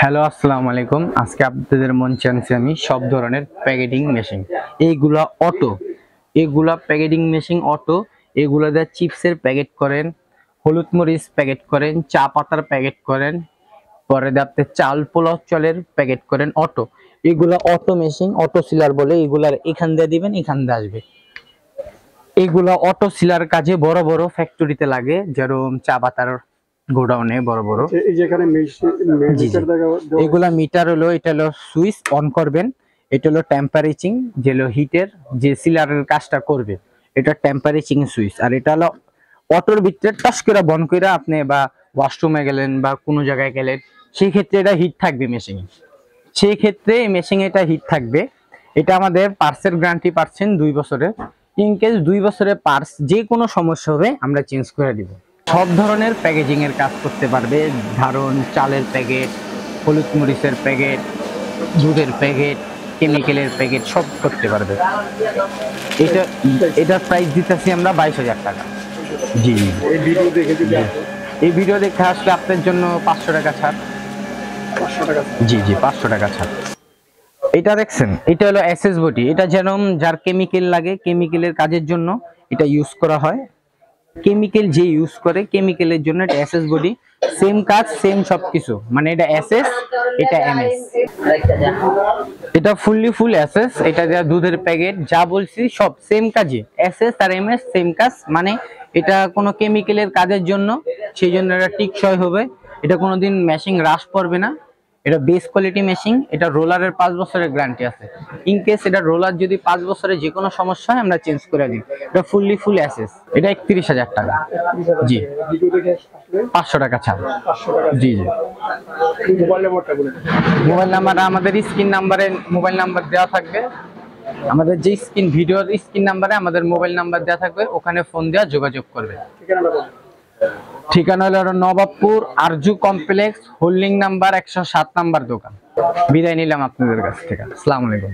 Hello, আসসালামু আলাইকুম। আজকে আপনাদের মঞ্চে আনছি আমি সব ধরনের প্যাকেটিং মেশিন। এইগুলা অটো, এগুলা প্যাকেটিং মেশিন অটো। এগুলা দিয়ে চিপসের প্যাকেট করেন, হলুদ মরিচ প্যাকেট করেন, চা পাতার প্যাকেট করেন, পরে দিয়ে আপনি চাল পোলাও চালের প্যাকেট করেন অটো। এগুলা অটো মেশিন, অটো সিলার বলে। এগুলার এখান দিয়ে দিবেন, এখান দিয়ে আসবে। এগুলা অটো সিলার কাজে বড় বড় ফ্যাক্টরিতে লাগে, যেরকম চা পাতার গোডাউনে বড় বড়। এই যে এখানে মিটার এগুলা মিটার হলো, এটা হলো সুইচ অন করবেন, এটা হলো টেম্পারেচার, যে হলো হিটের যে সিলারের কাজটা করবে, এটা টেম্পারেচার সুইচ। আর এটা হলো অটোর ভিতরে টাচ করে বন্ধ করে আপনি বা ওয়াশরুমে গেলেন বা কোনো জায়গায় গেলেন, সেই ক্ষেত্রে এটা হিট থাকবে মেশিনে। সেই ক্ষেত্রে মেশিনে এটা হিট থাকবে। এটা আমাদের পার্সের গ্যারান্টি পাচ্ছেন 2 বছরের। ইন কেস 2 বছরের পার্স যে কোনো সমস্যা হবে আমরা চেঞ্জ করে দিব। সব ধরনের প্যাকেজিং এর কাজ করতে পারবে, ধরুন চালের প্যাকেট, হলুদ মরিচের প্যাকেট, দুধের প্যাকেট, কেমিক্যালের প্যাকেট সব করতে পারবে। এটা এটার প্রাইস দিতেছি আমরা 22,000 টাকা। জি, এই ভিডিও দেখে যদি আসে এই ভিডিও দেখে আসলে আপনার জন্য 500 টাকা ছাড়। 500 টাকা। জি জি, 500 টাকা ছাড়। এটা দেখছেন, এটা হলো এসএস বডি। এটা যেরকম যার কেমিক্যাল লাগে, কেমিক্যালের কাজের জন্য এটা ইউজ করা হয়। কেমিক্যাল যে ইউজ করে কেমিক্যালের জন্য এটা এসএস বডি। সেম কাজ, সেম সবকিছু, মানে এটা এসএস, এটা এমএস। এটা ফুল এসএস। এটা যা দুধের প্যাকেট যা বলছি সব সেম কাজে, এসএস আর এমএস সেম কাজ। মানে এটা কোনো কেমিক্যালের কাজের জন্য, সেই জন্য এটা টিকসই হবে। এটা কোনোদিন মেশিন হ্রাস পড়বে না। এটা বেস কোয়ালিটি মেশিন। এটা রোলারের 5 বছরের গ্যারান্টি আছে। ইন কেস এটা রোলার যদি 5 বছরে যে কোনো সমস্যা হয় আমরা চেঞ্জ করে দিই। এটা ফুল অ্যাসেস। এটা 31,000 টাকা। জি, ভিডিও দেখে আসলে 500 টাকা ছাড়। 500 টাকা। জি জি। মোবাইল নাম্বারটা বলে দিন। মোবাইল নাম্বার আমাদের স্ক্রিন নাম্বারে মোবাইল নাম্বার দেওয়া থাকবে। আমাদের যে ভিডিওর স্ক্রিন নাম্বারে আমাদের মোবাইল নাম্বার দেওয়া থাকবে, ওখানে ফোন দেওয়া যোগাযোগ করবে। ঠিকানাটা বলুন। ঠিকানা হলো Nawabpur Arzoo complex, holding number 107 number দোকান। বিদায় নিলাম আপনাদের কাছ থেকে। আসসালামু আলাইকুম।